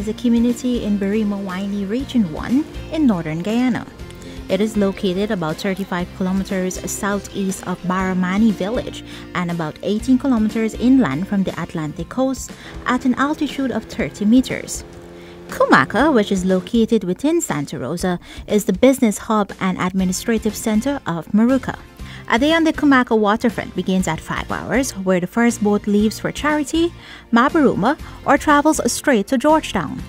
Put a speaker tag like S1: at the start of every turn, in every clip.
S1: is a community in Birima-Waini Region 1 in northern Guyana. It is located about 35 kilometers southeast of Baramani village and about 18 kilometers inland from the Atlantic coast at an altitude of 30 meters. Kumaka, which is located within Santa Rosa, is the business hub and administrative center of Maruka. A day on the Kumaka waterfront begins at 5 hours, where the first boat leaves for Charity, Mabaruma, or travels straight to Georgetown.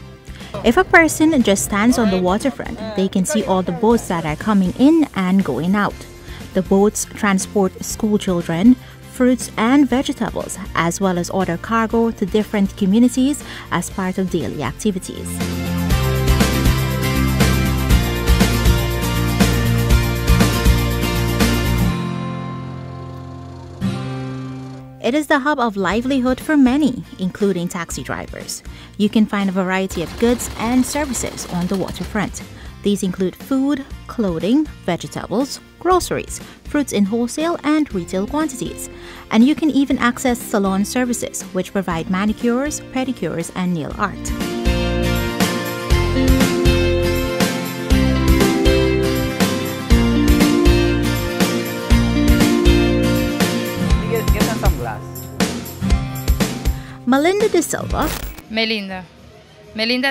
S1: If a person just stands on the waterfront, they can see all the boats that are coming in and going out. The boats transport school children, fruits and vegetables, as well as order cargo to different communities as part of daily activities. It is the hub of livelihood for many, including taxi drivers. You can find a variety of goods and services on the waterfront. These include food, clothing, vegetables, groceries, fruits in wholesale and retail quantities. And you can even access salon services, which provide manicures, pedicures, and nail art. Melinda De Silva,
S2: Melinda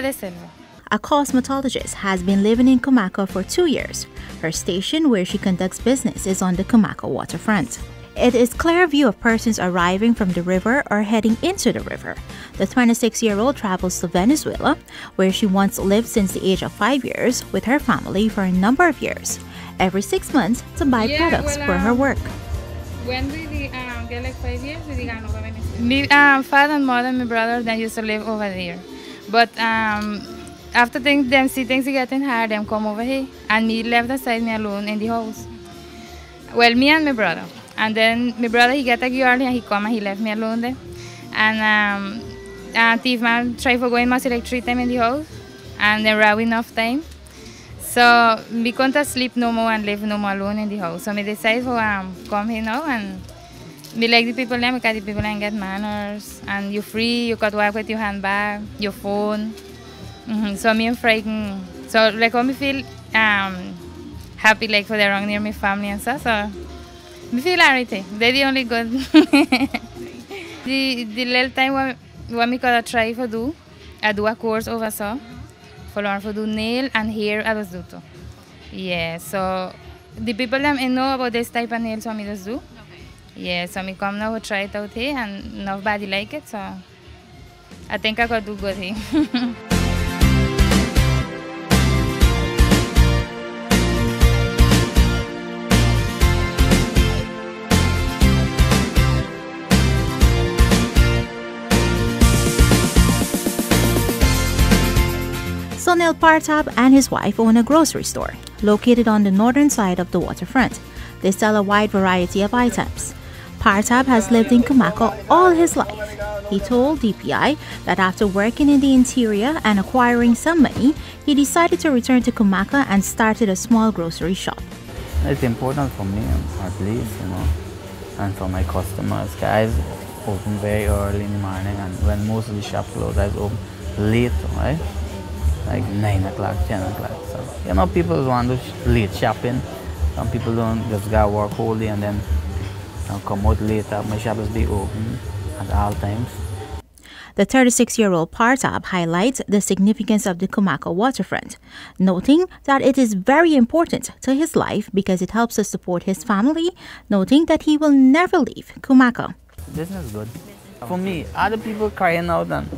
S2: De Silva,
S1: a cosmetologist, has been living in Kumaka for 2 years. Her station where she conducts business is on the Kumaka waterfront. It is clear view of persons arriving from the river or heading into the river. The 26-year-old travels to Venezuela, where she once lived since the age of 5 years with her family for a number of years, every 6 months to buy products for her work.
S2: When we get like 5 years, we began over Venezuela. My father and mother and my brother then used to live over there. But after them see things getting hard, them come over here. And me left aside me alone in the house. Well, me and my brother. And then my brother, he get a girl and he come and he left me alone there. And thief man try for going must like 3 times in the house. And then row enough time. So me couldn't sleep no more and live no more alone in the house. So me decide to come here now and me like the people there because the people there get manners and you're free, you could walk with your handbag, your phone. So me am frightened. So like how me feel happy like for the around near my family and stuff. So me feel alright. They're the only good. the little time what me could try for do, I do a course over so. For learn to do nail and hair I was do too. Yeah, so the people that know about this type of nails so me just do. Yeah, so me come now to try it out here and nobody like it, so I think I could do good here.
S1: Sonel Partap and his wife own a grocery store located on the northern side of the waterfront. They sell a wide variety of items. Partap has lived in Kumaka all his life. He told DPI that after working in the interior and acquiring some money, he decided to return to Kumaka and started a small grocery shop.
S3: It's important for me, at least, and for my customers. Guys open very early in the morning, and when most of the shop close, I open late, right? Like 9 o'clock, 10 o'clock. So, people want to late shopping. Some people don't just go work whole day and then come out later. My shop is be open at all times.
S1: The 36-year-old Partap highlights the significance of the Kumaka waterfront, noting that it is very important to his life because it helps to support his family, noting that he will never leave Kumaka.
S3: Business is good. For me, other people crying out and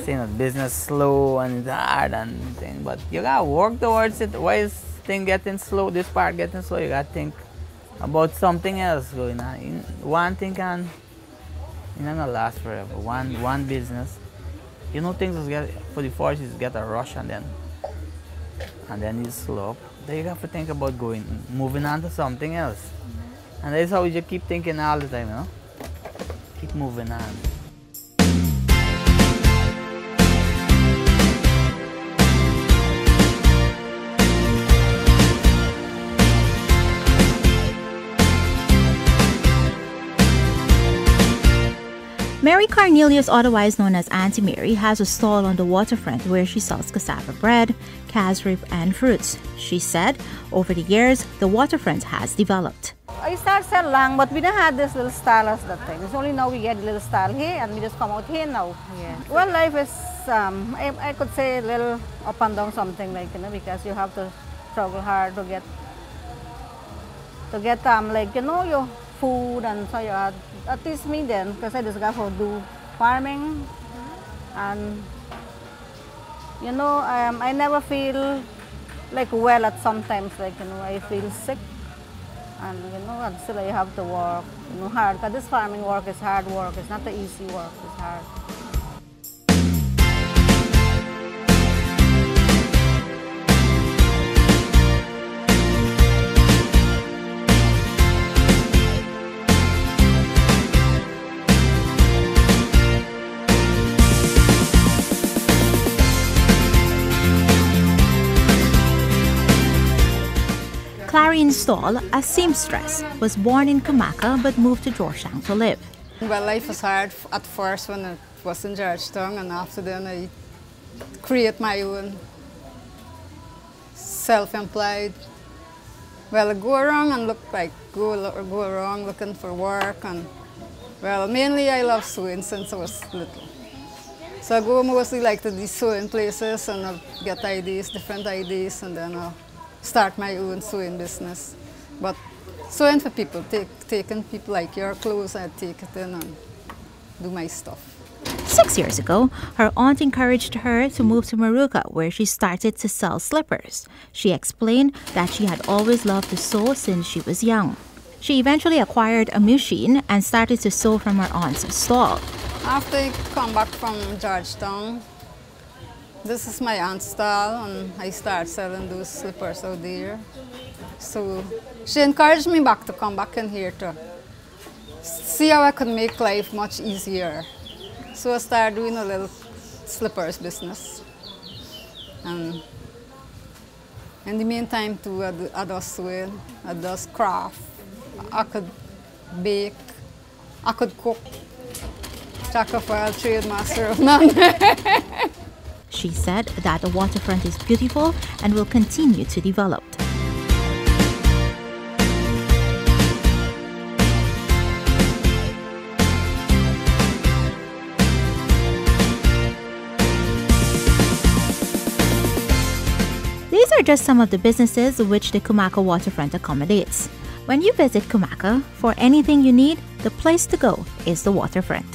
S3: saying that business slow and it's hard and thing, but you gotta work towards it. Why is thing getting slow, this part getting slow? You gotta think about something else going on. One thing can not gonna last forever. One business. Things just get for the first is get a rush and then you slow up. Then you have to think about moving on to something else. And that's how you keep thinking all the time, Keep moving on.
S1: Mary Cornelius, otherwise known as Auntie Mary, has a stall on the waterfront where she sells cassava bread, calves rib, and fruits. She said, over the years, the waterfront has developed.
S4: I started sell long, but we don't have this little style as that thing. It's only now we get a little style here, and we just come out here now. Yeah. Well, life is, I could say a little up and down, something like, because you have to struggle hard to get like, your food, and so you had, at least me then, because I just got to do farming, and I never feel like well at sometimes, like, I feel sick, and and still I have to work, hard, because this farming work is hard work, it's not the easy work, it's hard.
S1: Clarion Stall, a seamstress, was born in Kumaka but moved to Georgetown to live.
S5: Well, life was hard at first when I was in Georgetown, and after then I create my own self-employed. Well, I go around and go around looking for work, and well, mainly I love sewing since I was little. So I go mostly like to these sewing places and I'll get ideas, different ideas, and then I'll start my own sewing business. But sewing for people, taking people like your clothes, I take it in and do my stuff.
S1: 6 years ago, her aunt encouraged her to move to Maruka, where she started to sell slippers. She explained that she had always loved to sew since she was young. She eventually acquired a machine and started to sew from her aunt's stall.
S5: After I come back from Georgetown, this is my aunt's stall, and I started selling those slippers out there. So she encouraged me back to come back in here to see how I could make life much easier. So I started doing a little slippers business. And in the meantime, too, I do sewing, I do craft, I could bake, I could cook. Jack of all trade, master of none.
S1: She said that the waterfront is beautiful and will continue to develop. These are just some of the businesses which the Kumaka waterfront accommodates. When you visit Kumaka, for anything you need, the place to go is the waterfront.